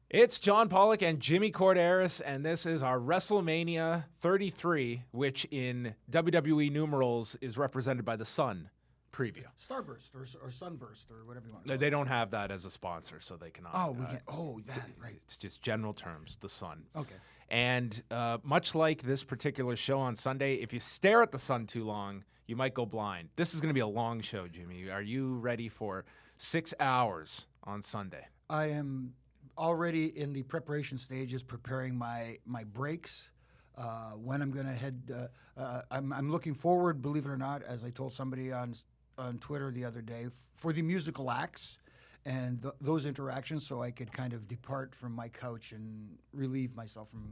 It's John Pollock and Jimmy Korderas, and this is our WrestleMania 33, which in WWE numerals is represented by the sun preview. Starburst or Sunburst or whatever you want to call They it. don't have that as a sponsor, so they cannot. Oh, we can. Oh, that right. It's just general terms, the sun. Okay. And much like this particular show on Sunday, if you stare at the sun too long, you might go blind. This is going to be a long show, Jimmy. Are you ready for 6 hours on Sunday? I am already in the preparation stages, preparing my breaks. When I'm going to head, I'm looking forward, believe it or not, as I told somebody on Twitter the other day, for the musical acts and those interactions, so I could kind of depart from my couch and relieve myself from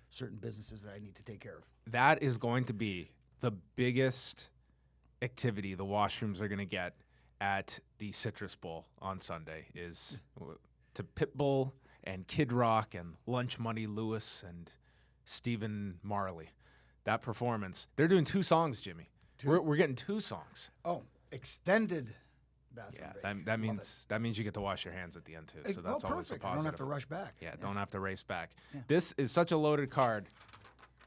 certain businesses that I need to take care of. That is going to be the biggest activity the washrooms are going to get at the Citrus Bowl on Sunday is to Pitbull and Kid Rock and Lunch Money Lewis and Stephen Marley. That performance. They're doing 2 songs, Jimmy. We're getting 2 songs. Oh, extended bathroom break. That means you get to wash your hands at the end too. So that's always a perfect. positive. I don't have to rush back. Yeah, don't have to race back. Yeah. This is such a loaded card.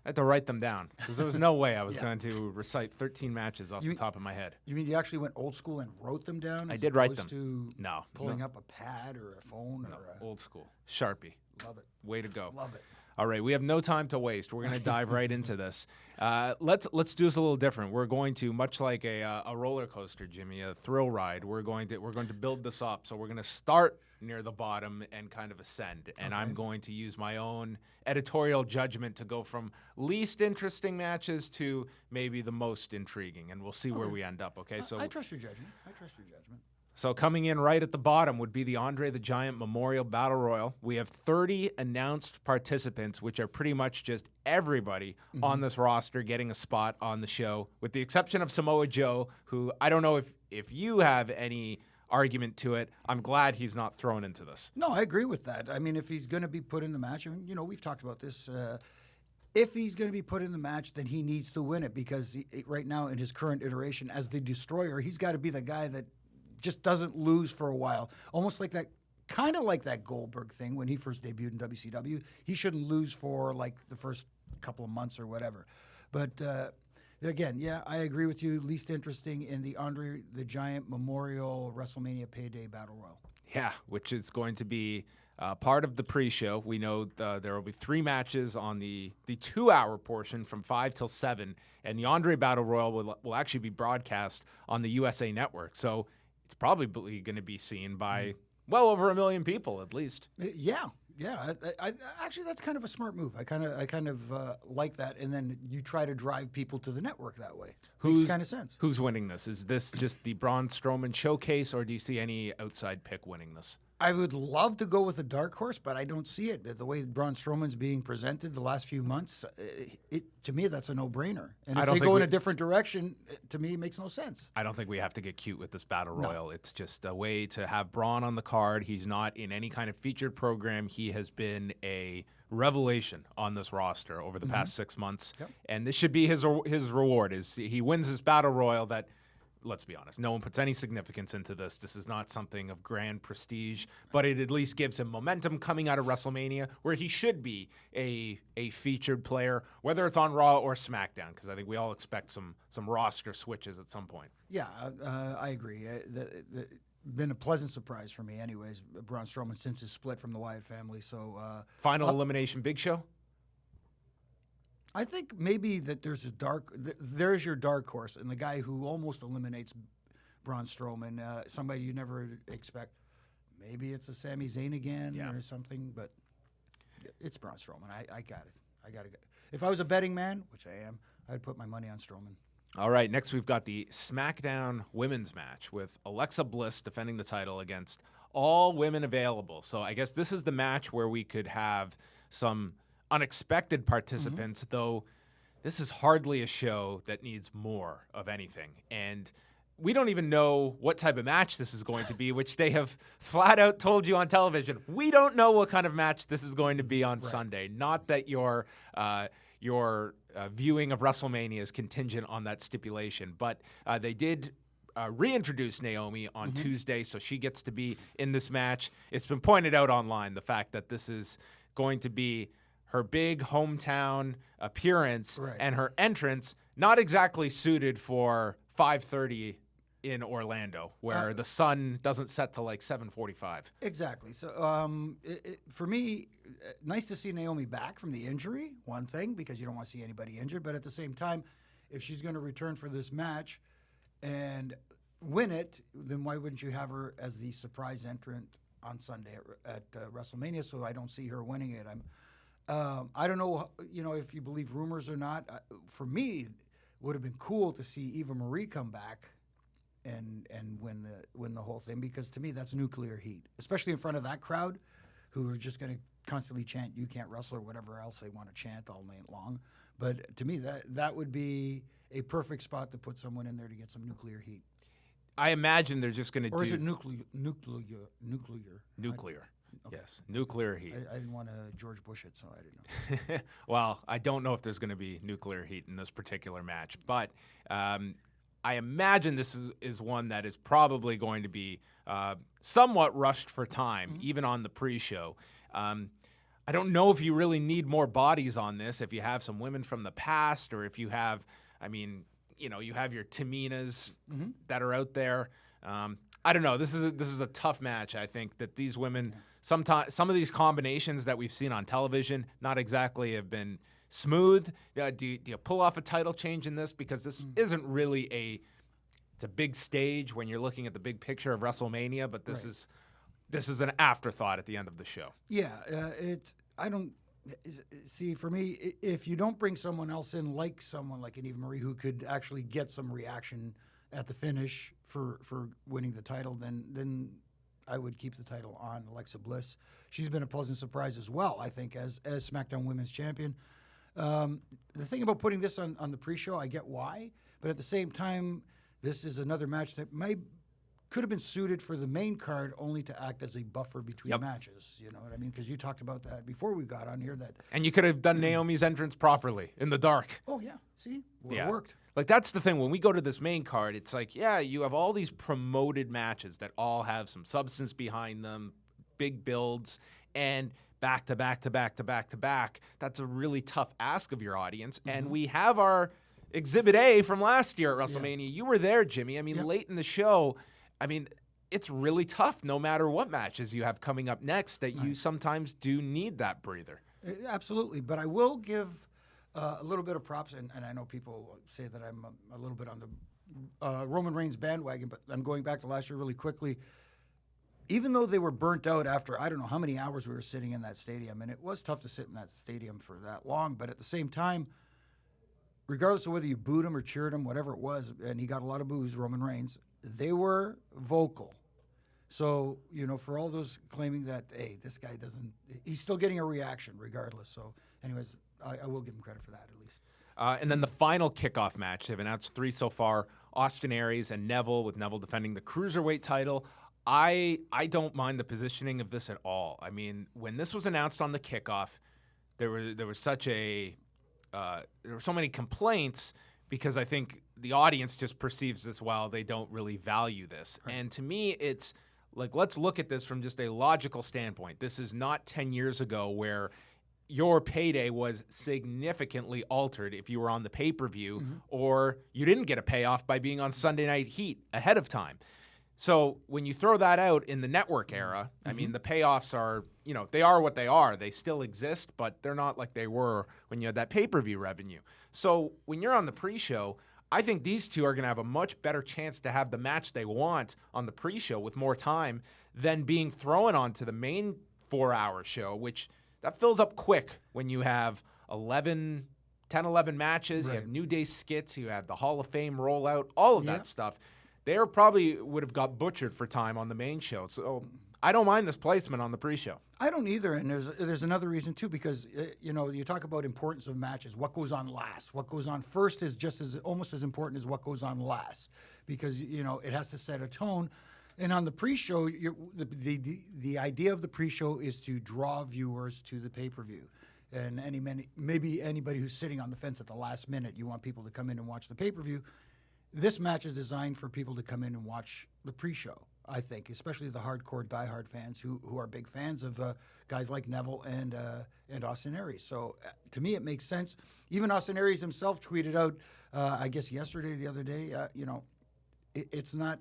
I had to write them down because there was no way I was going to recite 13 matches off the top of my head. You mean you actually went old school and wrote them down? I did write them. To No. pulling up a pad or a phone or a... Old school. Sharpie. Love it. Way to go. Love it. All right, we have no time to waste. We're going to dive right into this. Let's do this a little different. We're going to, much like a roller coaster, Jimmy, a thrill ride. We're going to build this up. So we're going to start near the bottom and kind of ascend. And I'm going to use my own editorial judgment to go from least interesting matches to maybe the most intriguing, and we'll see where we end up. Okay, I trust your judgment. So coming in right at the bottom would be the Andre the Giant Memorial Battle Royal. We have 30 announced participants, which are pretty much just everybody on this roster getting a spot on the show, with the exception of Samoa Joe, who I don't know if you have any argument to it. I'm glad he's not thrown into this. No, I agree with that. I mean, if he's going to be put in the match, and we've talked about this. If he's going to be put in the match, then he needs to win it because right now in his current iteration as the Destroyer, he's got to be the guy that just doesn't lose for a while. Almost like that, kind of like that Goldberg thing when he first debuted in WCW. He shouldn't lose for like the first couple of months or whatever. But again, yeah, I agree with you. Least interesting in the Andre the Giant Memorial WrestleMania Payday Battle Royal. Yeah, which is going to be part of the pre-show. We know there will be 3 matches on the 2-hour portion from 5 till 7, and the Andre Battle Royal will actually be broadcast on the USA Network. So it's probably going to be seen by well over 1 million people at least. Yeah. I actually, that's kind of a smart move. I kind of like that, and then you try to drive people to the network that way. Makes kind of sense. Who's winning this? Is this just the Braun Strowman showcase, or do you see any outside pick winning this? I would love to go with a dark horse, but I don't see it. The way Braun Strowman's being presented the last few months, to me, that's a no-brainer. And if they go in a different direction, to me, it makes no sense. I don't think we have to get cute with this Battle Royal. No. It's just a way to have Braun on the card. He's not in any kind of featured program. He has been a revelation on this roster over the past 6 months. Yep. And this should be his reward. Is he wins this Battle Royal that, let's be honest, no one puts any significance into this. This is not something of grand prestige, but it at least gives him momentum coming out of WrestleMania, where he should be a featured player, whether it's on Raw or SmackDown, because I think we all expect some roster switches at some point. Yeah, I agree. Been a pleasant surprise for me anyways, Braun Strowman, since his split from the Wyatt family. So Final elimination Big Show? I think maybe that there's your dark horse, and the guy who almost eliminates Braun Strowman, somebody you never expect. Maybe it's a Sami Zayn again or something, but it's Braun Strowman. I got it. I got it. If I was a betting man, which I am, I'd put my money on Strowman. All right, next we've got the SmackDown women's match with Alexa Bliss defending the title against all women available. So I guess this is the match where we could have some unexpected participants, though this is hardly a show that needs more of anything. And we don't even know what type of match this is going to be, which they have flat out told you on television. We don't know what kind of match this is going to be on Sunday. Not that your viewing of WrestleMania is contingent on that stipulation, but they did reintroduced Naomi on Tuesday, so she gets to be in this match. It's been pointed out online, the fact that this is going to be her big hometown appearance, and her entrance not exactly suited for 5:30 in Orlando, where the sun doesn't set till like 7:45. Exactly. So for me, nice to see Naomi back from the injury, one thing, because you don't want to see anybody injured. But at the same time, if she's going to return for this match and win it, then why wouldn't you have her as the surprise entrant on Sunday at WrestleMania? So I don't see her winning it. I don't know, if you believe rumors or not. For me, it would have been cool to see Eva Marie come back and win the whole thing, because to me that's nuclear heat, especially in front of that crowd who are just going to constantly chant "You can't wrestle" or whatever else they want to chant all night long. But to me that would be a perfect spot to put someone in there to get some nuclear heat. I imagine they're just going to do. Or is it nuclear? Nuclear. Okay. Yes, nuclear heat. I didn't want to George Bush it, so I didn't know. Well, I don't know if there's going to be nuclear heat in this particular match, but I imagine this is one that is probably going to be somewhat rushed for time, even on the pre-show. I don't know if you really need more bodies on this, if you have some women from the past, or if you have, you have your Taminas that are out there. I don't know. This is a tough match. I think that these women, some of these combinations that we've seen on television, not exactly have been smooth. Do you pull off a title change in this? Because this isn't really it's a big stage when you're looking at the big picture of WrestleMania, but this is an afterthought at the end of the show. Yeah, I don't see, for me, if you don't bring someone else in, like someone like an Eva Marie who could actually get some reaction at the finish for winning the title, then I would keep the title on Alexa Bliss. She's been a pleasant surprise as well, I think, as SmackDown Women's Champion. The thing about putting this on the pre-show, I get why, but at the same time, this is another match that could have been suited for the main card, only to act as a buffer between matches. You know what I mean? Because you talked about that before we got on here. And you could have done Naomi's entrance properly in the dark. Oh, yeah. See? It worked. Like, that's the thing. When we go to this main card, it's like, you have all these promoted matches that all have some substance behind them, big builds, and back to back to back to back to back. That's a really tough ask of your audience. And we have our Exhibit A from last year at WrestleMania. You were there, Jimmy. I mean, late in the show, it's really tough no matter what matches you have coming up next, that you sometimes do need that breather. Absolutely. But I will give a little bit of props, and I know people say that I'm a little bit on the Roman Reigns bandwagon, but I'm going back to last year really quickly. Even though they were burnt out after I don't know how many hours we were sitting in that stadium, and it was tough to sit in that stadium for that long, but at the same time, regardless of whether you booed him or cheered him, whatever it was, and he got a lot of boos, Roman Reigns, they were vocal. So, for all those claiming that, hey, this guy he's still getting a reaction regardless. So, anyways, I will give him credit for that at least. And then the final kickoff match, they've announced 3 so far, Austin Aries and Neville, with Neville defending the Cruiserweight title. I don't mind the positioning of this at all. I mean, when this was announced on the kickoff, there was such there were so many complaints, because I think the audience just perceives this, they don't really value this. Right. And to me, it's like, let's look at this from just a logical standpoint. This is not 10 years ago where your payday was significantly altered if you were on the pay-per-view or you didn't get a payoff by being on Sunday Night Heat ahead of time. So when you throw that out in the network era, I mean, the payoffs are, they are what they are. They still exist, but they're not like they were when you had that pay-per-view revenue. So when you're on the pre-show, I think these two are going to have a much better chance to have the match they want on the pre-show with more time than being thrown onto the main 4-hour show, which that fills up quick when you have 10, 11 matches, you have New Day skits, you have the Hall of Fame rollout, all of that stuff. They probably would have got butchered for time on the main show. So I don't mind this placement on the pre-show. I don't either, and there's another reason too, because you talk about importance of matches. What goes on last, what goes on first is just almost as important as what goes on last, because it has to set a tone. And on the pre-show, the idea of the pre-show is to draw viewers to the pay-per-view. And maybe anybody who's sitting on the fence at the last minute, you want people to come in and watch the pay-per-view. this match is designed for people to come in and watch the pre-show, I think, especially the hardcore, diehard fans who are big fans of guys like Neville and Austin Aries. So to me, it makes sense. Even Austin Aries himself tweeted out, I guess yesterday, the other day, it's not.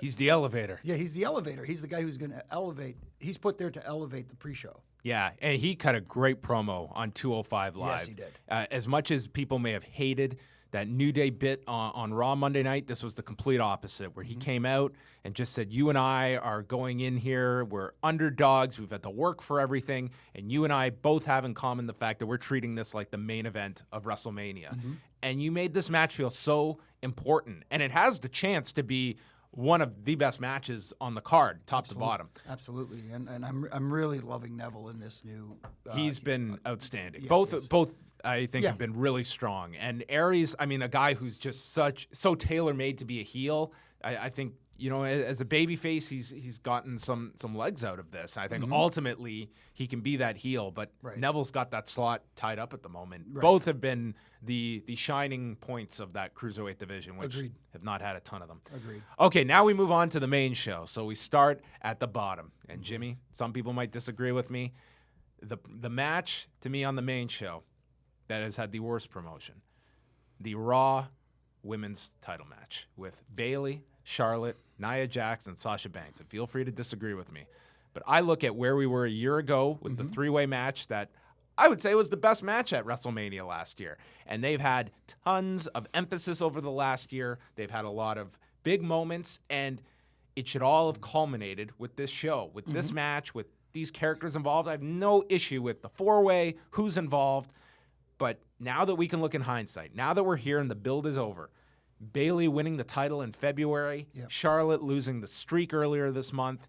He's the elevator. Yeah, he's the elevator. He's the guy who's going to elevate. He's put there to elevate the pre-show. Yeah, and he cut a great promo on 205 Live. Yes, he did. As much as people may have hated that New Day bit on Raw Monday night, this was the complete opposite, where he came out and just said, you and I are going in here, we're underdogs, we've had to work for everything, and you and I both have in common the fact that we're treating this like the main event of WrestleMania. And you made this match feel so important, and it has the chance to be one of the best matches on the card, top to bottom. Absolutely, and I'm really loving Neville in this new. He's been outstanding. Yes, Both I think have been really strong. And Aries, I mean, a guy who's just so tailor made to be a heel. I think, you know, as a babyface, he's gotten some legs out of this. I think ultimately he can be that heel, but Neville's got that slot tied up at the moment. Both have been the shining points of that cruiserweight division, which have not had a ton of them. Agreed. Okay, now we move on to the main show. So we start at the bottom. And Jimmy, some people might disagree with me. The match to me on the main show that has had the worst promotion, the Raw Women's title match with Bayley, Charlotte, Nia Jax, and Sasha Banks. And feel free to disagree with me. But I look at where we were a year ago with the three-way match that I would say was the best match at WrestleMania last year. And they've had tons of emphasis over the last year. They've had a lot of big moments, and it should all have culminated with this show, with this match, with these characters involved. I have no issue with the four-way, who's involved. But now that we can look in hindsight, now that we're here and the build is over, Bayley winning the title in February, Charlotte losing the streak earlier this month,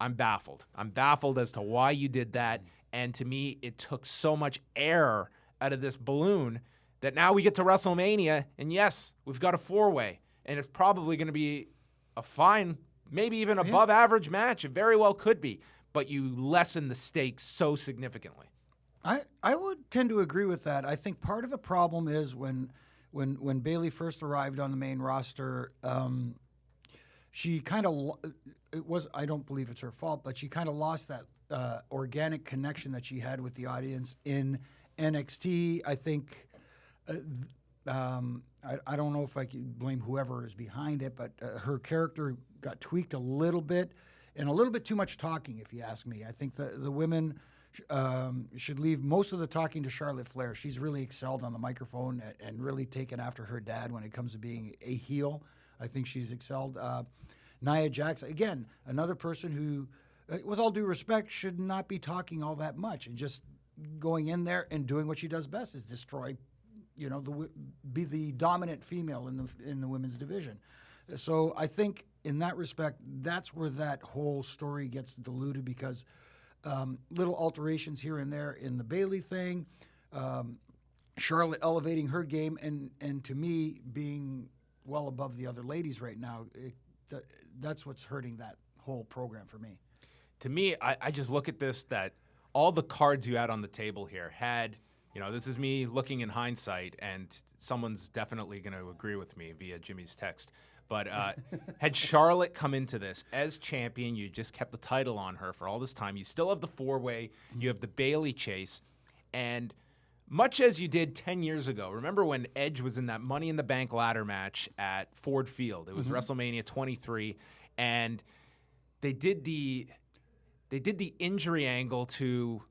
I'm baffled. I'm baffled as to why you did that. And to me, it took so much air out of this balloon that now we get to WrestleMania, and yes, we've got a four-way, and it's probably going to be a fine, maybe even above average match. It very well could be, but you lessen the stakes so significantly. I would tend to agree with that. I think part of the problem is when Bayley first arrived on the main roster, she kind of I don't believe it's her fault, but she kind of lost that organic connection that she had with the audience in NXT. I think I don't know if I can blame whoever is behind it, but her character got tweaked a little bit, and a little bit too much talking, if you ask me. I think the women should leave most of the talking to Charlotte Flair. She's really excelled on the microphone and really taken after her dad when it comes to being a heel. I think she's excelled. Nia Jax, again, another person who, with all due respect, should not be talking all that much and just going in there and doing what she does best, is destroy, be the dominant female in the women's division. So I think in that respect, that's where that whole story gets diluted, because little alterations here and there in the Bayley thing, Charlotte elevating her game, and to me being well above the other ladies right now, that's what's hurting that whole program for me. To me, I just look at this, that all the cards you had on the table here had, this is me looking in hindsight, and someone's definitely going to agree with me via Jimmy's text. But had Charlotte come into this as champion, you just kept the title on her for all this time. You still have the four-way. You have the Bayley chase. And much as you did 10 years ago, remember when Edge was in that Money in the Bank ladder match at Ford Field? It was WrestleMania 23. And they did the injury angle to...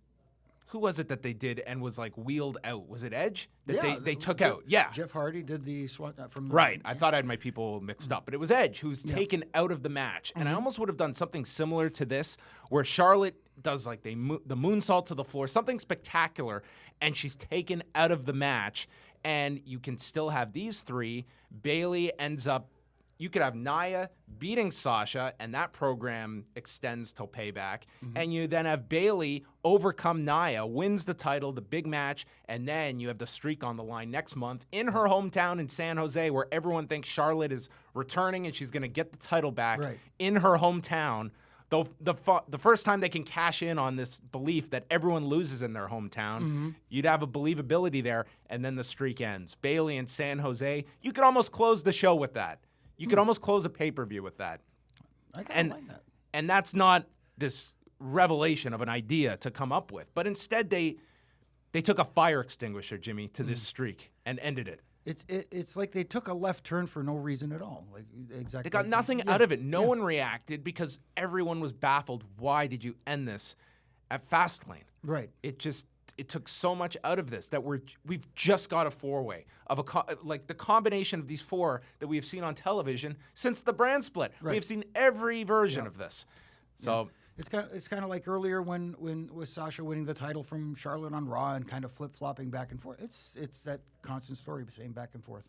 Who was it that they did and was like wheeled out? Was it Edge that they took out? Yeah. Jeff Hardy did the SWAT from the... Right. I thought I had my people mixed up, but it was Edge who's taken out of the match. And I almost would have done something similar to this, where Charlotte does like the moonsault to the floor, something spectacular, and she's taken out of the match. And you can still have these three. Bayley ends up... You could have Nia beating Sasha, and that program extends till Payback. And you then have Bayley overcome Nia, wins the title, the big match, and then you have the streak on the line next month in her hometown in San Jose, where everyone thinks Charlotte is returning and she's going to get the title back in her hometown. the first time they can cash in on this belief that everyone loses in their hometown, you'd have a believability there, and then the streak ends. Bayley and San Jose, you could almost close the show with that. You could almost close a pay-per-view with that. I kind of like that. And that's not this revelation of an idea to come up with. But instead, they took a fire extinguisher, Jimmy, to this streak and ended it. It's like they took a left turn for no reason at all. Like exactly. They got nothing out of it. No one reacted because everyone was baffled. Why did you end this at Fastlane? Right. It took so much out of this that we've just got a four-way of like the combination of these four that we have seen on television since the brand split. Right. We have seen every version of this. So it's kind of like earlier when with Sasha winning the title from Charlotte on Raw and kind of flip-flopping back and forth. It's that constant story, same back and forth.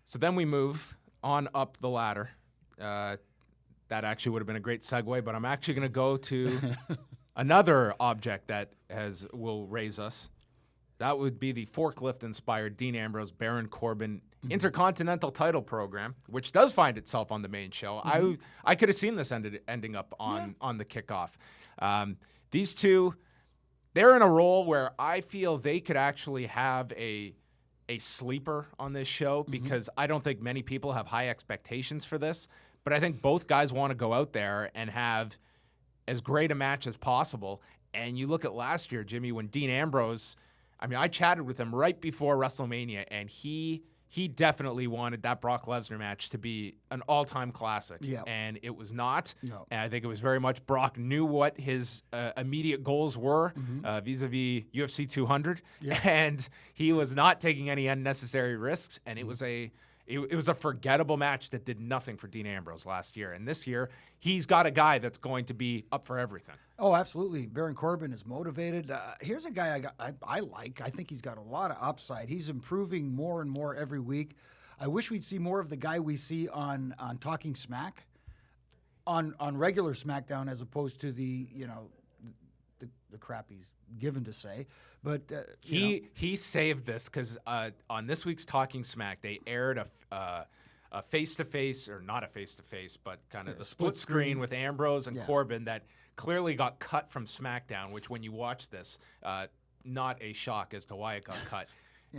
So then we move on up the ladder. That actually would have been a great segue, but I'm actually going to go to another object that will raise us. That would be the forklift-inspired Dean Ambrose, Baron Corbin Intercontinental title program, which does find itself on the main show. I could have seen this ending up on the kickoff. These two, they're in a role where I feel they could actually have a sleeper on this show because I don't think many people have high expectations for this. But I think both guys want to go out there and have as great a match as possible. And you look at last year, Jimmy, when Dean Ambrose, I chatted with him right before WrestleMania, and he definitely wanted that Brock Lesnar match to be an all-time classic. Yeah. And it was not. No. And I think it was very much Brock knew what his immediate goals were vis-a-vis UFC 200. Yeah. And he was not taking any unnecessary risks. And it was it was a forgettable match that did nothing for Dean Ambrose last year. And this year, he's got a guy that's going to be up for everything. Oh, absolutely. Baron Corbin is motivated. Here's a guy I like. I think he's got a lot of upside. He's improving more and more every week. I wish we'd see more of the guy we see on Talking Smack, on regular SmackDown, as opposed to the crap he's given to say. But he saved this because on this week's Talking Smack, they aired a face-to-face, or not a face-to-face, but kind of the split screen with Ambrose and Corbin that clearly got cut from SmackDown, which when you watch this, not a shock as to why it got cut.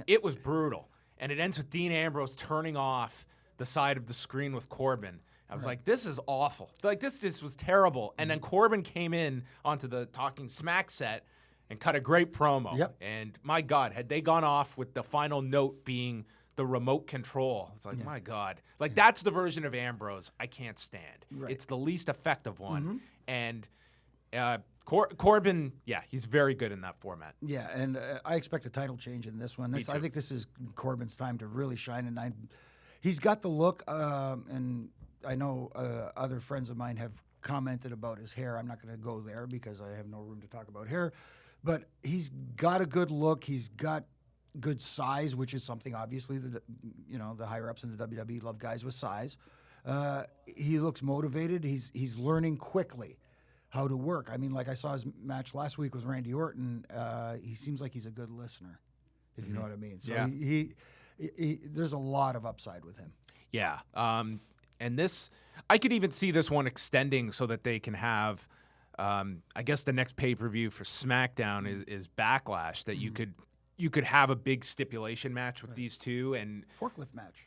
It was brutal. And it ends with Dean Ambrose turning off the side of the screen with Corbin. I was like, this is awful. Like, this just was terrible. And then Corbin came in onto the Talking Smack set and cut a great promo. Yep. And my God, had they gone off with the final note being the remote control, it's like, my God. Like, that's the version of Ambrose I can't stand. Right. It's the least effective one. And Corbin, he's very good in that format. Yeah, and I expect a title change in this one. I think this is Corbin's time to really shine, and he's got the look, and I know other friends of mine have commented about his hair. I'm not going to go there because I have no room to talk about hair, but he's got a good look. He's got good size, which is something obviously the higher ups in the WWE love guys with size. He looks motivated. He's learning quickly how to work. I mean, like I saw his match last week with Randy Orton. He seems like he's a good listener, if you know what I mean. So he there's a lot of upside with him. Yeah. And this, I could even see this one extending so that they can have, I guess the next pay-per-view for SmackDown is Backlash, that you could have a big stipulation match with these two. And forklift match.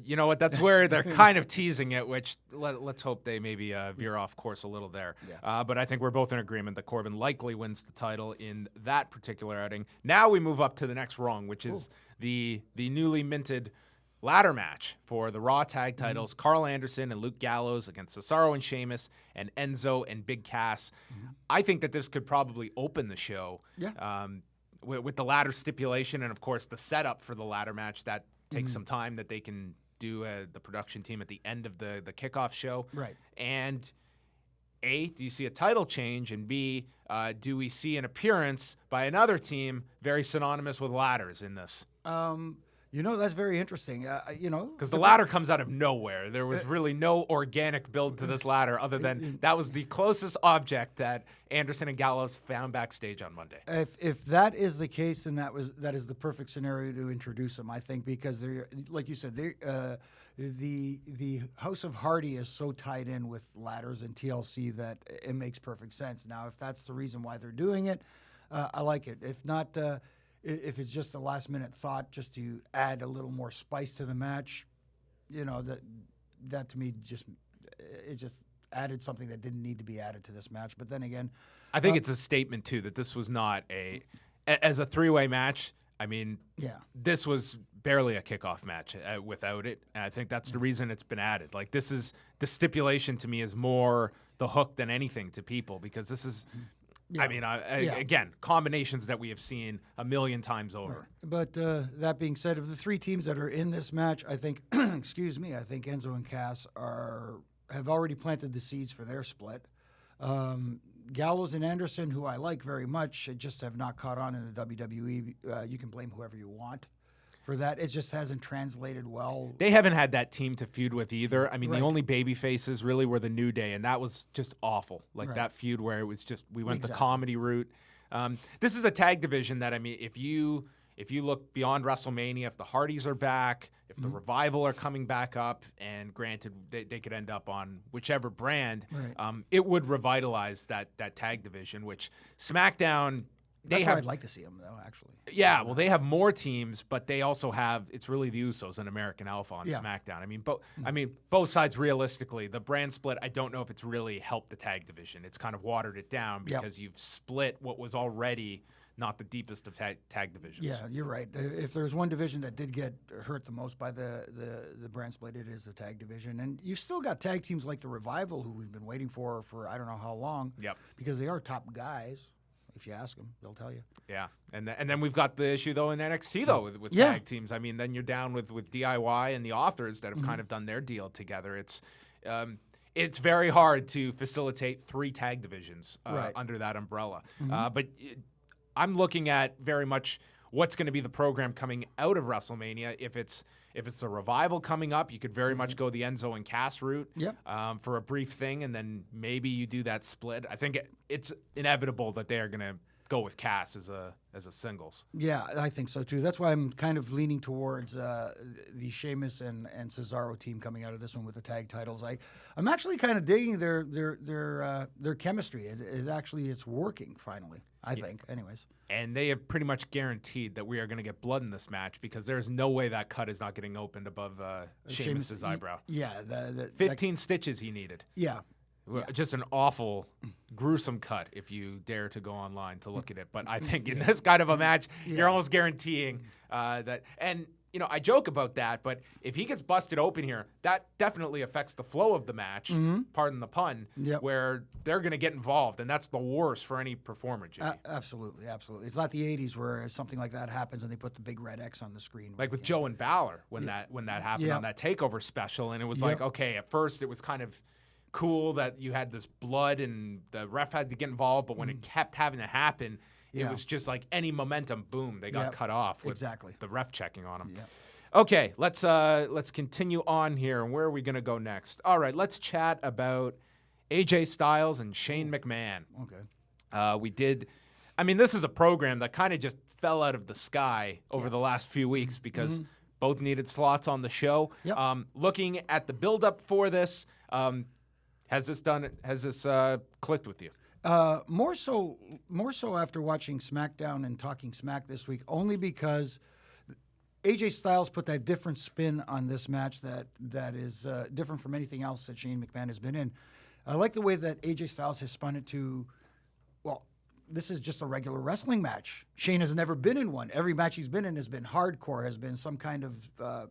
You know what? That's where they're kind of teasing it, which let's hope they maybe veer off course a little there. Yeah. But I think we're both in agreement that Corbin likely wins the title in that particular outing. Now we move up to the next rung, which is the newly minted ladder match for the Raw tag titles. Karl Anderson and Luke Gallows against Cesaro and Sheamus and Enzo and Big Cass. I think that this could probably open the show with the ladder stipulation and, of course, the setup for the ladder match. That takes some time that they can do the production team at the end of the kickoff show. Right. And A, do you see a title change? And B, do we see an appearance by another team very synonymous with ladders in this? That's very interesting. Because the ladder comes out of nowhere. There was really no organic build to this ladder other than that was the closest object that Anderson and Gallows found backstage on Monday. If that is the case, then that is the perfect scenario to introduce them, I think, because they're, like you said, the House of Hardy is so tied in with ladders and TLC that it makes perfect sense. Now, if that's the reason why they're doing it, I like it. If not, if it's just a last minute thought just to add a little more spice to the match, that to me just added something that didn't need to be added to this match. But then again, I think it's a statement too that this was not as a three-way match. I mean, this was barely a kickoff match without it. And I think that's the reason it's been added. Like, this is the stipulation to me is more the hook than anything to people, because this is, I mean, again, combinations that we have seen a million times over. Right. But that being said, of the three teams that are in this match, I think, excuse me, I think Enzo and Cass have already planted the seeds for their split. Gallows and Anderson, who I like very much, just have not caught on in the WWE. You can blame whoever you want for that. It just hasn't translated well. They haven't had that team to feud with either. I mean, the only baby faces really were the New Day, and that was just awful. Like that feud where it was just, we went the comedy route. This is a tag division that, I mean, if you look beyond WrestleMania, if the Hardys are back, if the Revival are coming back up, and granted, they could end up on whichever brand, it would revitalize that tag division, which SmackDown, That's where I'd like to see them, though, actually. Yeah, well, they have more teams, but they also have, it's really the Usos and American Alpha on SmackDown. I mean, both sides, realistically, the brand split, I don't know if it's really helped the tag division. It's kind of watered it down because you've split what was already not the deepest of tag divisions. Yeah, you're right. If there's one division that did get hurt the most by the brand split, it is the tag division. And you've still got tag teams like the Revival, who we've been waiting for I don't know how long. Yep. Because they are top guys. If you ask them, they'll tell you. Yeah, and then we've got the issue though in NXT though with tag teams. I mean, then you're down with DIY and the Authors that have kind of done their deal together. It's very hard to facilitate three tag divisions under that umbrella. But I'm looking at very much what's going to be the program coming out of WrestleMania. If it's a Revival coming up, you could very much go the Enzo and Cass route for a brief thing, and then maybe you do that split. I think it's inevitable that they are going to go with Cass as a singles. Yeah, I think so too. That's why I'm kind of leaning towards the Sheamus and Cesaro team coming out of this one with the tag titles. I'm actually kind of digging their chemistry. It's working finally, I think. Anyways. And they have pretty much guaranteed that we are going to get blood in this match, because there's no way that cut is not getting opened above Sheamus's eyebrow. 15 stitches he needed. Yeah. Just an awful, gruesome cut if you dare to go online to look at it. But I think in this kind of a match, you're almost guaranteeing that. And, I joke about that, but if he gets busted open here, that definitely affects the flow of the match, pardon the pun, where they're going to get involved. And that's the worst for any performer, Jimmy. Absolutely. It's not the 80s where something like that happens and they put the big red X on the screen. Like with Joe and Balor when that happened on that TakeOver special. And it was like, okay, at first it was kind of cool that you had this blood and the ref had to get involved, but when it kept having to happen, it was just like any momentum, boom, they got cut off with the ref checking on them. Okay, let's continue on here. And where are we going to go next? All right, let's chat about AJ Styles and Shane McMahon. Okay. This is a program that kind of just fell out of the sky over the last few weeks because both needed slots on the show. Looking at the build-up for this, has this clicked with you? More so after watching SmackDown and talking smack this week, only because AJ Styles put that different spin on this match that is different from anything else that Shane McMahon has been in. I like the way that AJ Styles has spun it to, well, this is just a regular wrestling match. Shane has never been in one. Every match he's been in has been hardcore, has been some kind of,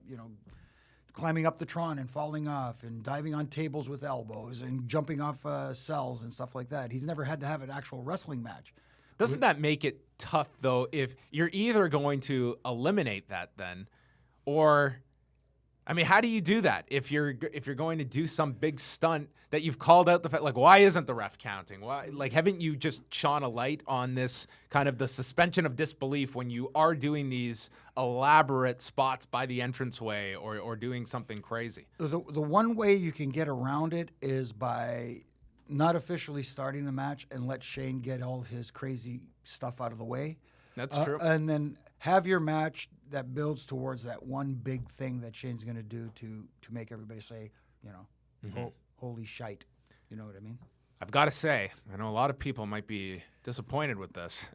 climbing up the Tron and falling off and diving on tables with elbows and jumping off cells and stuff like that. He's never had to have an actual wrestling match. Doesn't that make it tough, though, if you're either going to eliminate that then, or, how do you do that if you're going to do some big stunt that you've called out the fact, like, why isn't the ref counting? Why, haven't you just shone a light on this kind of the suspension of disbelief when you are doing these elaborate spots by the entranceway or doing something crazy? The one way you can get around it is by not officially starting the match and let Shane get all his crazy stuff out of the way. That's true. And then have your match that builds towards that one big thing that Shane's going to do to make everybody say, holy shite. You know what I mean? I've got to say, I know a lot of people might be disappointed with this.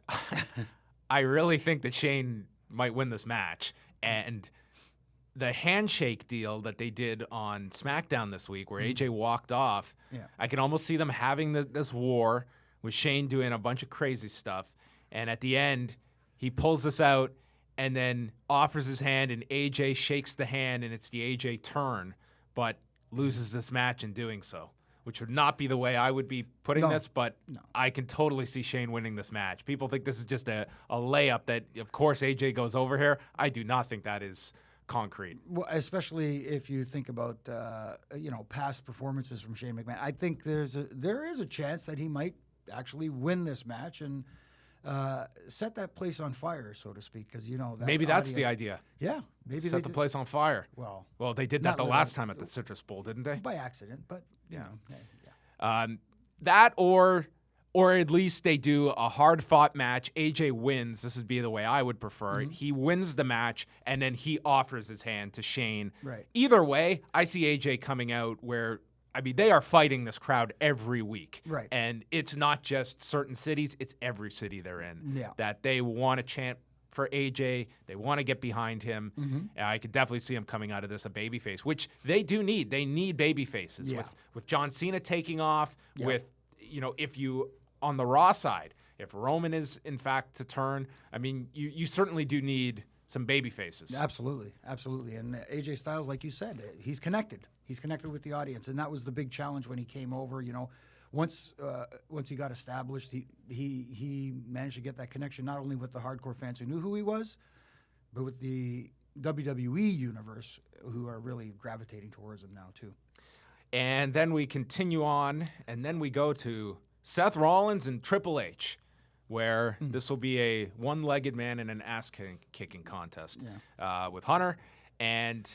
I really think that Shane might win this match. And the handshake deal that they did on SmackDown this week where AJ walked off, I can almost see them having this war with Shane doing a bunch of crazy stuff. And at the end, he pulls this out and then offers his hand, and AJ shakes the hand, and it's the AJ turn, but loses this match in doing so, which would not be the way I would be putting this, but I can totally see Shane winning this match. People think this is just a layup that, of course, AJ goes over here. I do not think that is concrete. Well, especially if you think about past performances from Shane McMahon. I think there is a chance that he might actually win this match and set that place on fire, so to speak, because that maybe that's the idea. Yeah, maybe set the place on fire. Well, they did that the last time at the Citrus Bowl, didn't they? By accident, but that or at least they do a hard-fought match. AJ wins. This would be the way I would prefer it. He wins the match, and then he offers his hand to Shane. Right. Either way, I see AJ coming out where, they are fighting this crowd every week. Right. And it's not just certain cities, it's every city they're in. Yeah. That they want to chant for AJ. They want to get behind him. I could definitely see him coming out of this a babyface, which they do need. They need babyfaces. With John Cena taking off, with, if you, on the Raw side, if Roman is, in fact, to turn, you certainly do need some baby faces. Absolutely. And AJ Styles, like you said, he's connected. He's connected with the audience, and that was the big challenge when he came over. Once he got established, he managed to get that connection not only with the hardcore fans who knew who he was, but with the WWE universe who are really gravitating towards him now too. And then we continue on, and then we go to Seth Rollins and Triple H, where this will be a one-legged man in an ass-kicking contest with Hunter. And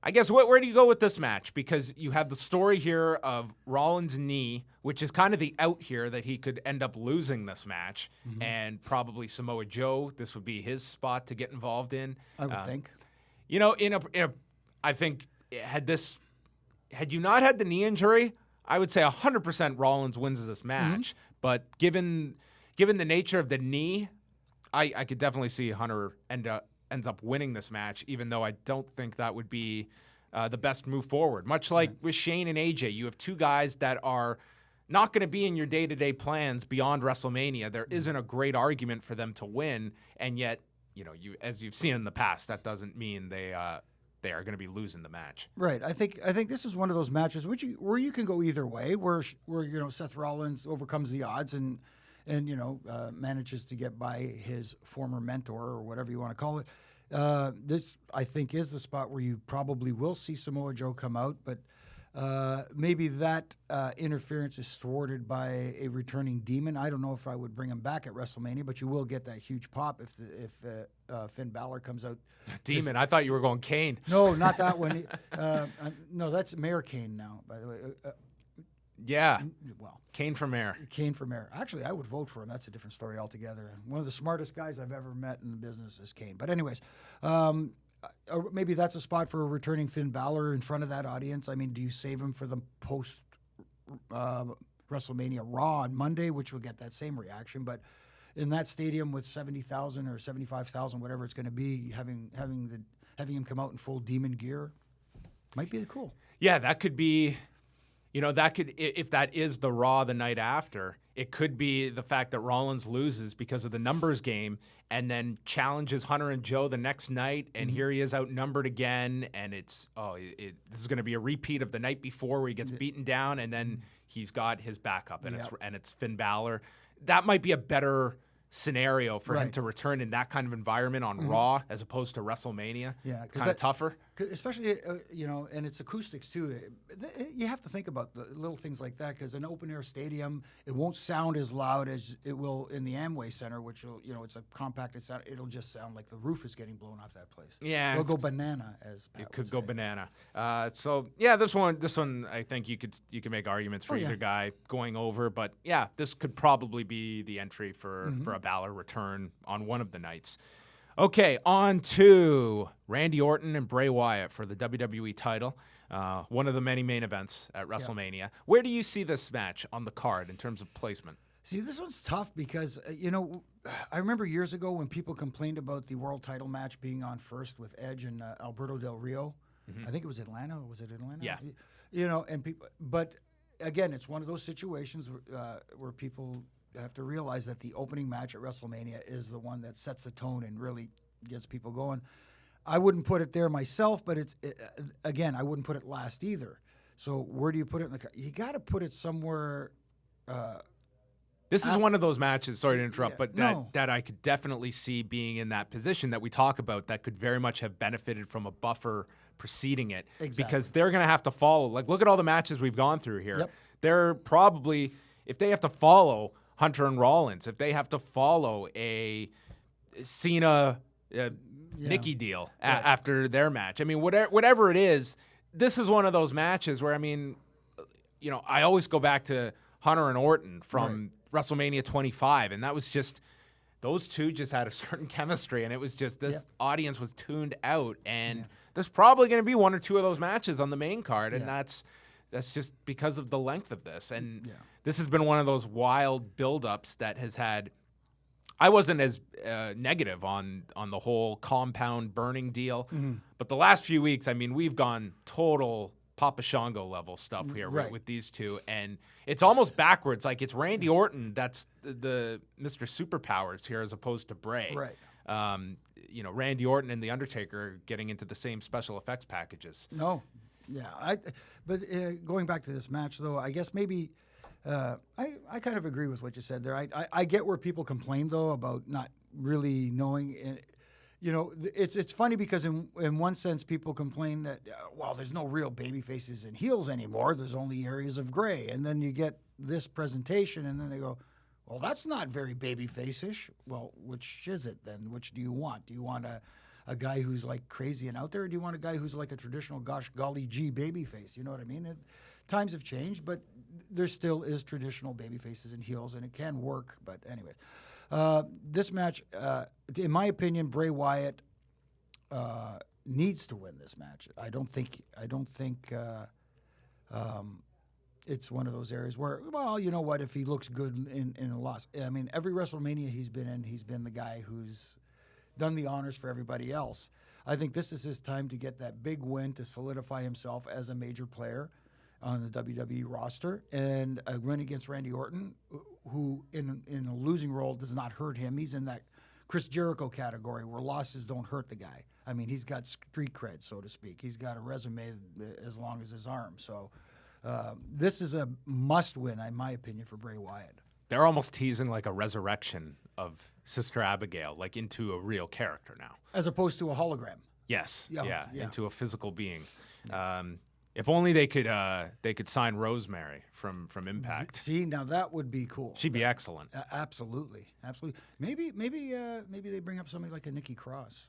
I guess where do you go with this match? Because you have the story here of Rollins' knee, which is kind of the out here that he could end up losing this match, and probably Samoa Joe. This would be his spot to get involved in. I would think. I think had you not had the knee injury, I would say 100% Rollins wins this match. But given the nature of the knee, I could definitely see Hunter ends up winning this match, even though I don't think that would be the best move forward. Much like with Shane and AJ, you have two guys that are not going to be in your day-to-day plans beyond WrestleMania. There isn't a great argument for them to win, and yet, as you've seen in the past, that doesn't mean they are going to be losing the match. Right. I think this is one of those matches where you can go either way, where Seth Rollins overcomes the odds and manages to get by his former mentor or whatever you want to call it. This, I think, is the spot where you probably will see Samoa Joe come out, but maybe that interference is thwarted by a returning Demon. I don't know if I would bring him back at WrestleMania, but you will get that huge pop if Finn Balor comes out. Demon? I thought you were going Kane. No, not that one. No, that's Mayor Kane now, by the way. Well, Kane for mayor. Kane for mayor. Actually, I would vote for him. That's a different story altogether. One of the smartest guys I've ever met in the business is Kane. But anyways, maybe that's a spot for a returning Finn Balor in front of that audience. Do you save him for the post WrestleMania Raw on Monday, which will get that same reaction? But in that stadium with 70,000 or 75,000, whatever it's going to be, having him come out in full Demon gear might be cool. Yeah, that could be. That could, if that is the Raw the night after, it could be the fact that Rollins loses because of the numbers game and then challenges Hunter and Joe the next night, and here he is outnumbered again, and this is going to be a repeat of the night before where he gets beaten down, and then he's got his backup, and it's Finn Balor. That might be a better scenario for him to return in that kind of environment on Raw as opposed to WrestleMania. Yeah, kind of tougher. Especially, and it's acoustics too. You have to think about the little things like that because an open air stadium, it won't sound as loud as it will in the Amway Center, which will, it's a compacted sound. It'll just sound like the roof is getting blown off that place. Yeah, it'll go banana as Pat it could would go say. Banana. This one, I think you can make arguments for either guy going over, but this could probably be the entry for a Balor return on one of the nights. Okay, on to Randy Orton and Bray Wyatt for the WWE title. One of the many main events at WrestleMania. Yeah. Where do you see this match on the card in terms of placement? See, this one's tough because, I remember years ago when people complained about the world title match being on first with Edge and Alberto Del Rio. Mm-hmm. I think it was Atlanta. Was it Atlanta? Yeah. And people, but again, it's one of those situations where people have to realize that the opening match at WrestleMania is the one that sets the tone and really gets people going. I wouldn't put it there myself, but again, I wouldn't put it last either. So where do you put it in the? You got to put it somewhere. This is one of those matches, sorry to interrupt, but that I could definitely see being in that position that we talk about that could very much have benefited from a buffer preceding it. Exactly. Because they're going to have to follow. Like, look at all the matches we've gone through here. Yep. They're probably, if they have to follow Hunter and Rollins, if they have to follow a Cena Nikki deal after their match. I mean, whatever it is, this is one of those matches where, I always go back to Hunter and Orton from WrestleMania 25, and that was just, those two just had a certain chemistry, and it was just, this audience was tuned out, and there's probably going to be one or two of those matches on the main card, and that's just because of the length of this, and this has been one of those wild buildups that has had, I wasn't as negative on the whole compound burning deal, but the last few weeks, we've gone total Papa Shango level stuff here with these two, and it's almost backwards. Like, it's Randy Orton that's the Mr. Superpowers here as opposed to Bray. Right. Randy Orton and the Undertaker getting into the same special effects packages. No, yeah. But going back to this match, though, I guess maybe I kind of agree with what you said there. I get where people complain, though, about not really knowing. It's funny because in one sense people complain that, there's no real baby faces and heels anymore. There's only areas of gray. And then you get this presentation and then they go, well, that's not very baby face-ish. Well, which is it then? Which do you want? Do you want a guy who's like crazy and out there? Or do you want a guy who's like a traditional gosh golly gee baby face? You know what I mean? Times have changed, but there still is traditional baby faces and heels, and it can work. But anyways. This match, in my opinion, Bray Wyatt needs to win this match. I don't think it's one of those areas where, you know what, if he looks good in a loss. Every WrestleMania he's been in, he's been the guy who's done the honors for everybody else. I think this is his time to get that big win to solidify himself as a major player on the WWE roster, and a win against Randy Orton, who in a losing role does not hurt him. He's in that Chris Jericho category where losses don't hurt the guy. He's got street cred, so to speak. He's got a resume as long as his arm. So this is a must-win, in my opinion, for Bray Wyatt. They're almost teasing like a resurrection of Sister Abigail, like into a real character now. As opposed to a hologram. Yes, into a physical being. If only they could sign Rosemary from Impact. See, now that would be cool. She'd be excellent. Absolutely. Maybe they bring up somebody like a Nikki Cross.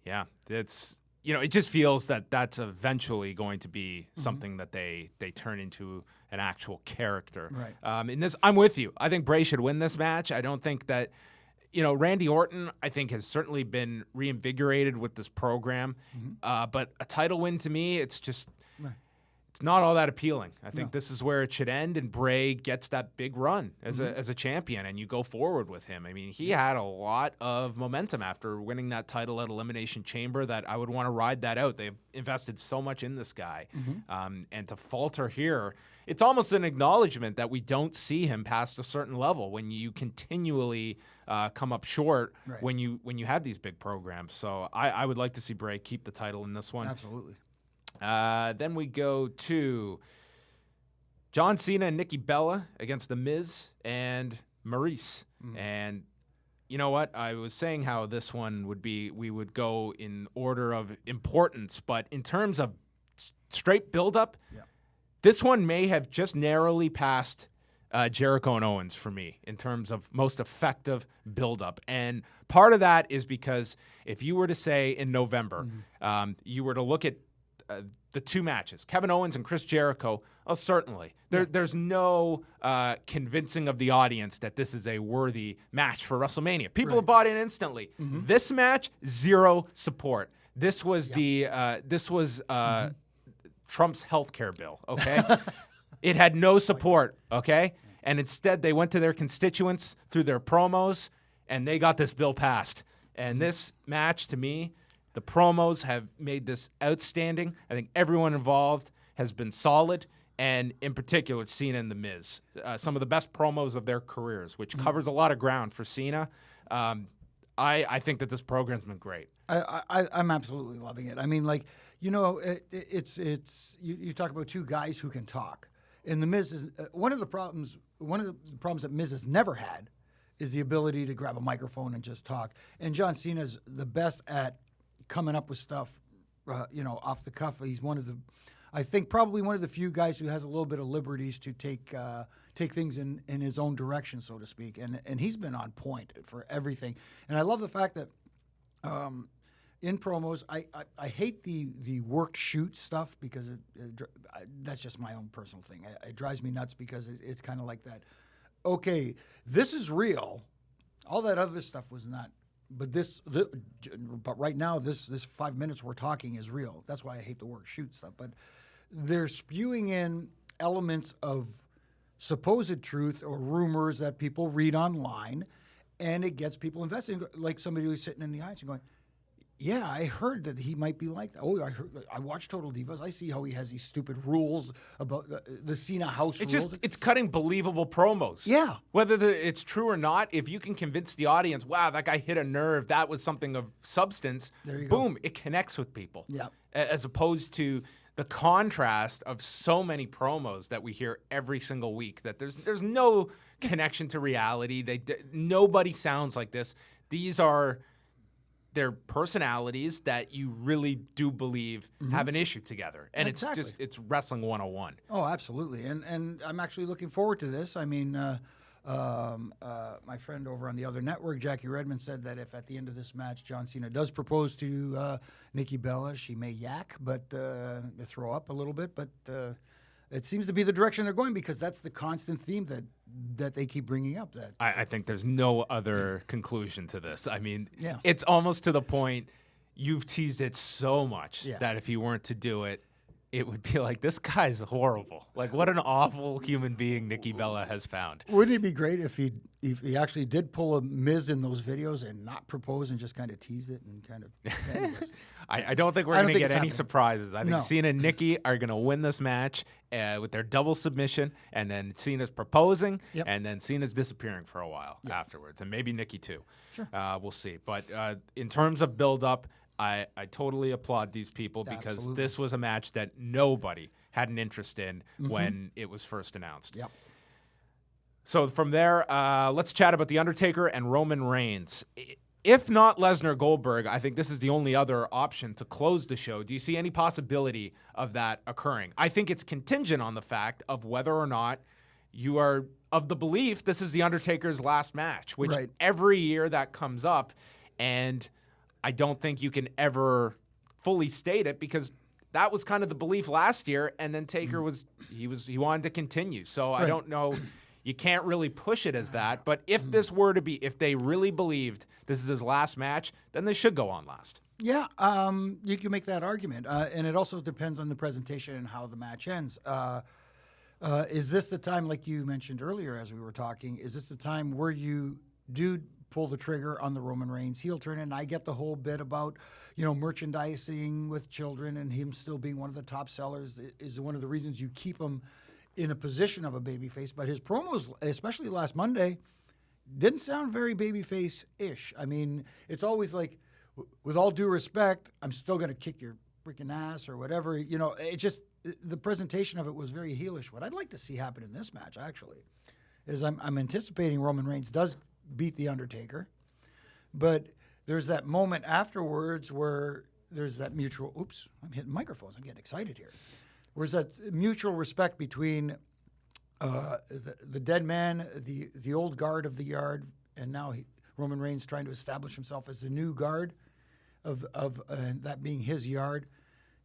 Yeah, it's it just feels that that's eventually going to be something that they turn into an actual character. Right. In this, I'm with you. I think Bray should win this match. I don't think that. Randy Orton, I think, has certainly been reinvigorated with this program. But a title win, to me, it's just it's not all that appealing. I think this is where it should end, and Bray gets that big run as a champion, and you go forward with him. He had a lot of momentum after winning that title at Elimination Chamber that I would want to ride that out. They've invested so much in this guy. And to falter here, it's almost an acknowledgement that we don't see him past a certain level when you continually come up short when you have these big programs. So I would like to see Bray keep the title in this one. Absolutely. Then we go to John Cena and Nikki Bella against The Miz and Maryse. And you know what? I was saying how this one we would go in order of importance, but in terms of straight build-up, this one may have just narrowly passed Jericho and Owens for me in terms of most effective buildup. And part of that is because if you were to say in November, you were to look at the two matches, Kevin Owens and Chris Jericho. Oh, certainly. There's no convincing of the audience that this is a worthy match for WrestleMania. People have bought in instantly. This match, zero support. This was Trump's healthcare bill. Okay, it had no support. Okay, and instead they went to their constituents through their promos, and they got this bill passed. And this match, to me, the promos have made this outstanding. I think everyone involved has been solid, and in particular, Cena and The Miz. Some of the best promos of their careers, which covers a lot of ground for Cena. I think that this program's been great. I'm absolutely loving it. I mean, like, you know, it's you talk about two guys who can talk. And The Miz is one of the problems that Miz has never had is the ability to grab a microphone and just talk. And John Cena's the best at coming up with stuff, off the cuff. He's probably one of the few guys who has a little bit of liberties to take things in his own direction, so to speak. And he's been on point for everything. And I love the fact that in promos, I hate the work shoot stuff because that's just my own personal thing. It drives me nuts because it's kind of like that. Okay, this is real. All that other stuff was not. But but right now, this 5 minutes we're talking is real. That's why I hate the work shoot stuff. But they're spewing in elements of supposed truth or rumors that people read online, and it gets people invested. Like somebody who's sitting in the audience and going, "Yeah, I heard that he might be like that. Oh, I watch Total Divas. I see how he has these stupid rules about the Cena house rules." It's cutting believable promos. Yeah. Whether it's true or not, if you can convince the audience, wow, that guy hit a nerve, that was something of substance, boom, it connects with people. Yeah. As opposed to the contrast of so many promos that we hear every single week that there's no connection to reality. Nobody sounds like this. These are their personalities that you really do believe have an issue together. And Exactly. it's wrestling 101. Oh, absolutely. And I'm actually looking forward to this. I mean, my friend over on the other network, Jackie Redmond, said that if at the end of this match John Cena does propose to Nikki Bella, she may yak, but throw up a little bit. But it seems to be the direction they're going because that's the constant theme that they keep bringing up. That I think there's no other conclusion to this. I mean, Yeah. It's almost to the point you've teased it so much Yeah. that if you weren't to do it, it would be like, this guy's horrible. Like, what an awful human being Nikki Bella has found. Wouldn't it be great if he actually did pull a Miz in those videos and not propose and just kind of tease it and kind of. Anyways. I don't think we're going to get any surprises. I think Cena and Nikki are going to win this match with their double submission, and then Cena's proposing, and then Cena's disappearing for a while afterwards, and maybe Nikki too. Sure. We'll see. But in terms of build-up, I totally applaud these people because Absolutely. this was a match that nobody had an interest in when it was first announced. Yep. So from there, let's chat about The Undertaker and Roman Reigns. If not Lesnar Goldberg, I think this is the only other option to close the show. Do you see any possibility of that occurring? I think it's contingent on the fact of whether or not you are of the belief this is The Undertaker's last match, which every year that comes up, and I don't think you can ever fully state it because that was kind of the belief last year, and then Taker he wanted to continue. So I don't know. You can't really push it as that. But if this were to be, if they really believed this is his last match, then they should go on last. Yeah, you can make that argument. And it also depends on the presentation and how the match ends. Is this the time, like you mentioned earlier as we were talking, is this the time where you do pull the trigger on the Roman Reigns heel turn? And I get the whole bit about, merchandising with children and him still being one of the top sellers is one of the reasons you keep him in a position of a babyface. But his promos, especially last Monday, didn't sound very babyface-ish. I mean, it's always like, with all due respect, I'm still going to kick your freaking ass or whatever. It just, the presentation of it was very heelish. What I'd like to see happen in this match, actually, is I'm anticipating Roman Reigns does beat The Undertaker, but there's that moment afterwards where there's that mutual, I'm hitting microphones, I'm getting excited here. Where's that mutual respect between the dead man, the old guard of the yard, and now Roman Reigns trying to establish himself as the new guard of that being his yard.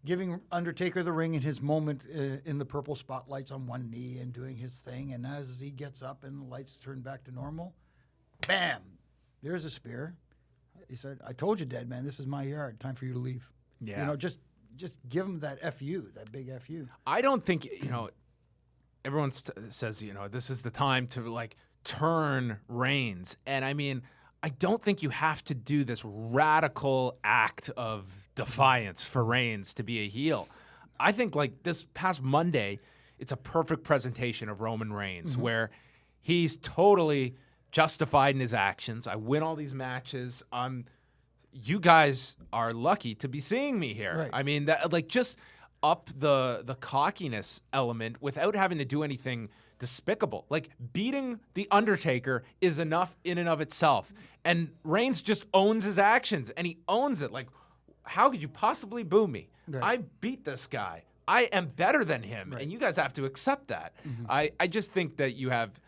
giving Undertaker the ring in his moment in the purple spotlights on one knee and doing his thing. And as he gets up and the lights turn back to normal, bam, there's a spear. He said, I told you, dead man, this is my yard. Time for you to leave. Yeah. You know, just give him that FU, that big FU. I don't think, you know, everyone says, you know, this is the time to, like, turn Reigns. And, I mean, I don't think you have to do this radical act of defiance for Reigns to be a heel. I think, like, this past Monday, it's a perfect presentation of Roman Reigns where he's totally justified in his actions. I win all these matches. You guys are lucky to be seeing me here. Right. I mean, that, like, just up the cockiness element without having to do anything despicable. Like, beating The Undertaker is enough in and of itself. And Reigns just owns his actions, and he owns it. Like, how could you possibly boo me? Right. I beat this guy. I am better than him, and you guys have to accept that. I just think that you have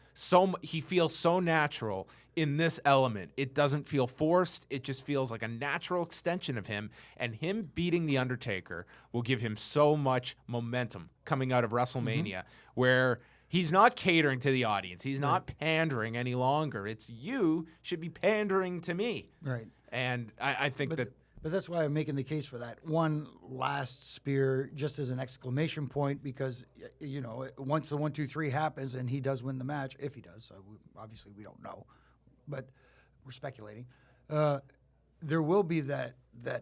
he feels so natural in this element. It doesn't feel forced. It just feels like a natural extension of him, and him beating The Undertaker will give him so much momentum coming out of WrestleMania, where he's not catering to the audience. He's not pandering any longer. It's you should be pandering to me. Right. And I think that... But that's why I'm making the case for that one last spear, just as an exclamation point, because, you know, once the 1, 2, 3 happens and he does win the match, if he does, obviously we don't know, but we're speculating, there will be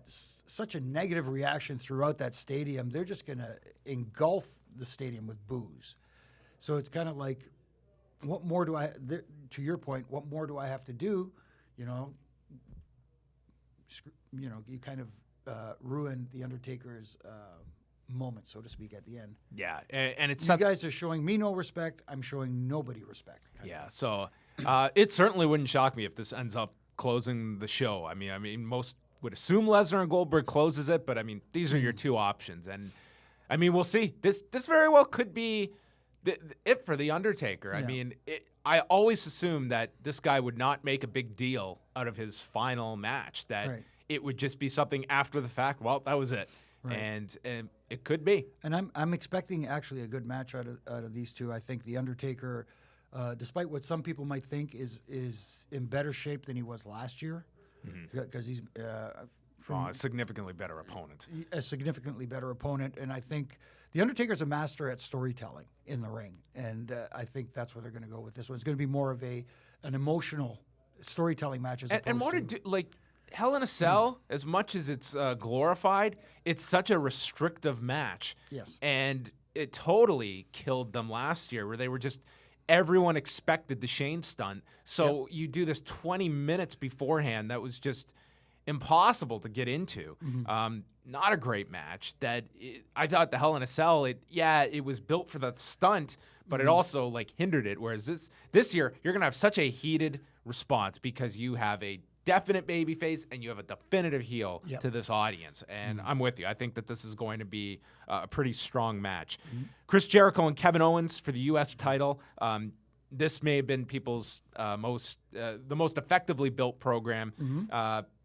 such a negative reaction throughout that stadium. They're just going to engulf the stadium with boos. So it's kind of like, what more do to your point, what more do I have to do, you know? You kind of ruined The Undertaker's moment, so to speak, at the end. Yeah, and it's... You guys are showing me no respect. I'm showing nobody respect. Yeah, so it certainly wouldn't shock me if this ends up closing the show. I mean, most would assume Lesnar and Goldberg closes it, but, I mean, these are your two options. And, I mean, we'll see. This very well could be it for The Undertaker. Yeah. I mean, I always assumed that this guy would not make a big deal out of his final match, that it would just be something after the fact. Well, that was it. Right. And it could be. And I'm expecting actually a good match out of these two. I think The Undertaker, despite what some people might think, is in better shape than he was last year, because he's a significantly better opponent. A significantly better opponent, and I think The Undertaker's a master at storytelling in the ring, and I think that's where they're going to go with this one. It's going to be more of an emotional storytelling match as opposed and more to like Hell in a Cell, as much as it's glorified, it's such a restrictive match. Yes. And it totally killed them last year, where they were just, everyone expected the Shane stunt. So you do this 20 minutes beforehand. That was just impossible to get into. Not a great match. I thought the Hell in a Cell, it was built for the stunt, but it also like hindered it. Whereas this year, you're going to have such a heated response because you have a definite babyface and you have a definitive heel to this audience. And I'm with you. I think that this is going to be a pretty strong match. Chris Jericho and Kevin Owens for the U.S. title. This may have been people's the most effectively built program.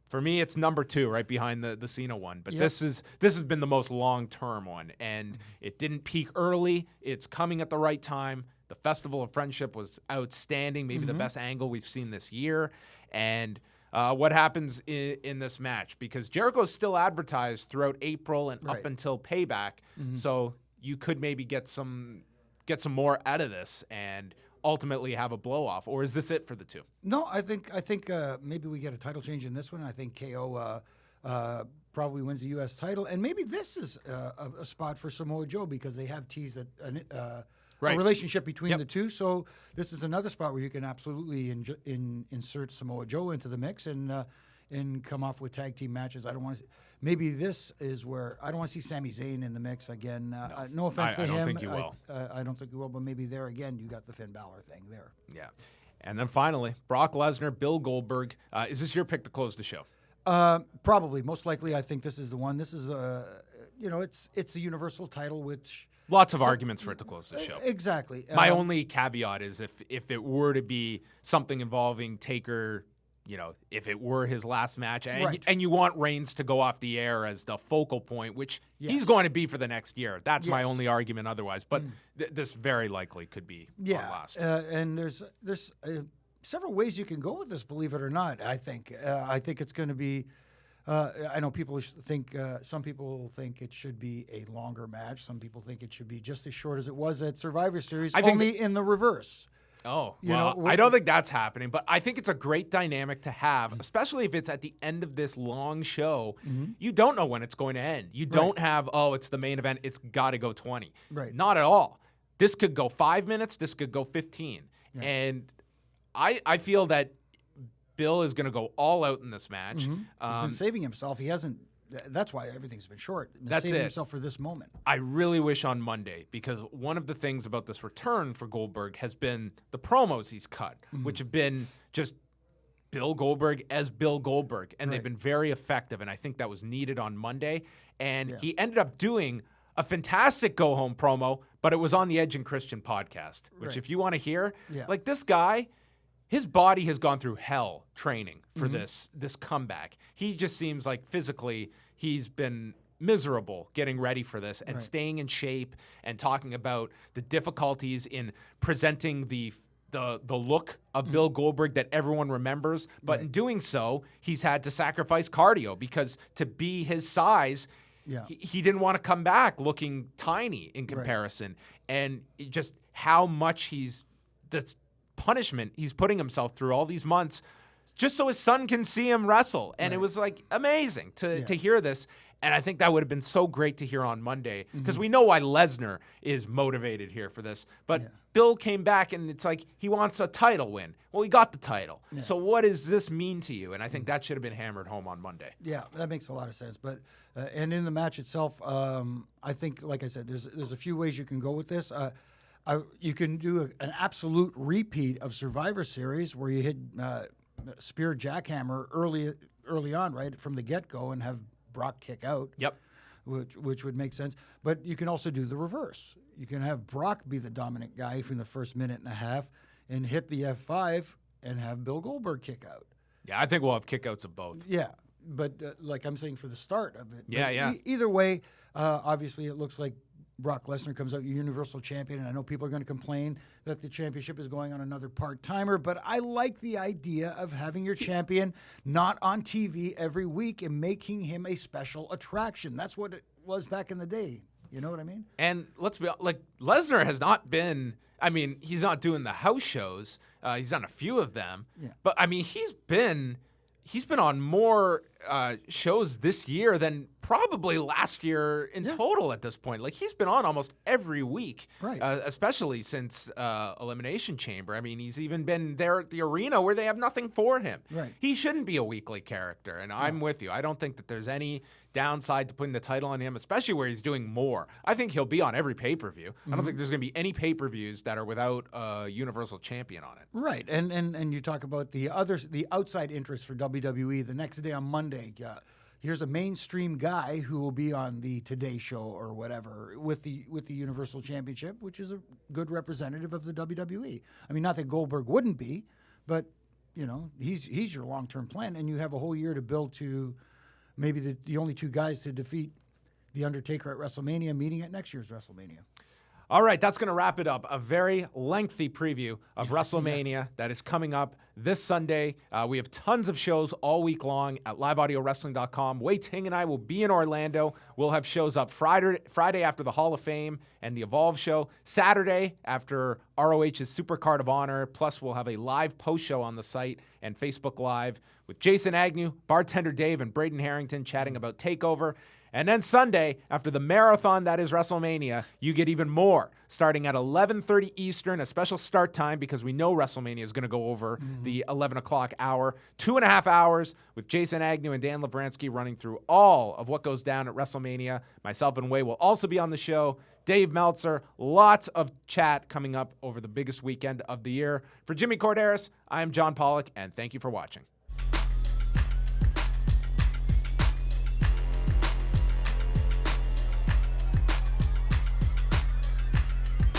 For me, it's number 2, right behind the Cena one. But this has been the most long-term one, and it didn't peak early. It's coming at the right time. The Festival of Friendship was outstanding, maybe the best angle we've seen this year. And what happens in this match? Because Jericho's still advertised throughout April and up until Payback, so you could maybe get some more out of this and ultimately have a blow-off, or is this it for the two? No, I think maybe we get a title change in this one. I think KO probably wins the U.S. title, and maybe this is a spot for Samoa Joe because they have teased a relationship between the two. So this is another spot where you can absolutely insert Samoa Joe into the mix and come off with tag team matches. I don't want to. Maybe this is where I don't want to see Sami Zayn in the mix again. No offense to him. I don't think you will. I don't think you will, but maybe there again you got the Finn Balor thing there. Yeah. And then finally, Brock Lesnar, Bill Goldberg. Is this your pick to close the show? Probably. Most likely, I think this is the one. This is it's the Universal title, which lots of arguments for it to close the show. Exactly. My only caveat is if it were to be something involving Taker if it were his last match, and, Right. and you want Reigns to go off the air as the focal point, which Yes. he's going to be for the next year. That's my Yes. only argument otherwise. But this very likely could be our last. And there's several ways you can go with this, believe it or not. I think it's going to be. I know people think some people think it should be a longer match. Some people think it should be just as short as it was at Survivor Series, only in the reverse. Oh, well, I don't think that's happening, but I think it's a great dynamic to have, especially if it's at the end of this long show. You don't know when it's going to end. You don't have, it's the main event, it's got to go 20. Right. Not at all. This could go 5 minutes, this could go 15. Yeah. And I feel that Bill is going to go all out in this match. He's been saving himself. He hasn't. That's why everything's been short. That's saving it. himself for this moment. I really wish on Monday, because one of the things about this return for Goldberg has been the promos he's cut, which have been just Bill Goldberg as Bill Goldberg, and they've been very effective, and I think that was needed on Monday. And he ended up doing a fantastic go-home promo, but it was on the Edge and Christian podcast, which if you want to hear, like this guy, his body has gone through hell training for this comeback. He just seems like physically he's been miserable getting ready for this and staying in shape and talking about the difficulties in presenting the look of Bill Goldberg that everyone remembers. But in doing so, he's had to sacrifice cardio, because to be his size, he didn't want to come back looking tiny in comparison. And just how much that's punishment he's putting himself through all these months just so his son can see him wrestle. And it was like amazing to hear this. And I think that would have been so great to hear on Monday, because we know why Lesnar is motivated here for this. But Bill came back, and it's like he wants a title win. Well, he got the title. So what does this mean to you? And I think that should have been hammered home on Monday. Yeah, that makes a lot of sense. But and in the match itself, I think, like I said, there's a few ways you can go with this. You can do an absolute repeat of Survivor Series where you hit spear jackhammer early on, right, from the get-go, and have Brock kick out. Yep. Which would make sense. But you can also do the reverse. You can have Brock be the dominant guy from the first minute and a half and hit the F5 and have Bill Goldberg kick out. Yeah, I think we'll have kickouts of both. Yeah, but like I'm saying, for the start of it. Yeah. Either way, obviously it looks like Brock Lesnar comes out Universal Champion, and I know people are going to complain that the championship is going on another part-timer, but I like the idea of having your champion not on TV every week and making him a special attraction. That's what it was back in the day. You know what I mean? And let's be like, Lesnar has not been, I mean, he's not doing the house shows. He's done a few of them. Yeah. But, I mean, he's been on more shows this year than probably last year in total at this point. Like, he's been on almost every week, especially since Elimination Chamber. I mean, he's even been there at the arena where they have nothing for him. Right. He shouldn't be a weekly character, and I'm with you. I don't think that there's any downside to putting the title on him, especially where he's doing more. I think he'll be on every pay-per-view. I don't think there's going to be any pay-per-views that are without a Universal Champion on it. Right, and you talk about the outside interest for WWE the next day on Monday. Here's a mainstream guy who will be on the Today Show or whatever with the Universal Championship, which is a good representative of the WWE. I mean, not that Goldberg wouldn't be, but you know, he's your long-term plan, and you have a whole year to build to maybe the only two guys to defeat the Undertaker at WrestleMania, meeting at next year's WrestleMania. All right, that's going to wrap it up. A very lengthy preview of WrestleMania that is coming up this Sunday. We have tons of shows all week long at liveaudiowrestling.com. Wei Ting and I will be in Orlando. We'll have shows up Friday after the Hall of Fame and the Evolve show, Saturday after ROH's Supercard of Honor, plus we'll have a live post show on the site and Facebook Live with Jason Agnew, Bartender Dave, and Braden Harrington chatting about TakeOver. And then Sunday, after the marathon that is WrestleMania, you get even more. Starting at 11:30 Eastern, a special start time because we know WrestleMania is going to go over the 11 o'clock hour. 2.5 hours with Jason Agnew and Dan Lavransky running through all of what goes down at WrestleMania. Myself and Wei will also be on the show. Dave Meltzer, lots of chat coming up over the biggest weekend of the year. For Jimmy Korderas, I am John Pollock, and thank you for watching.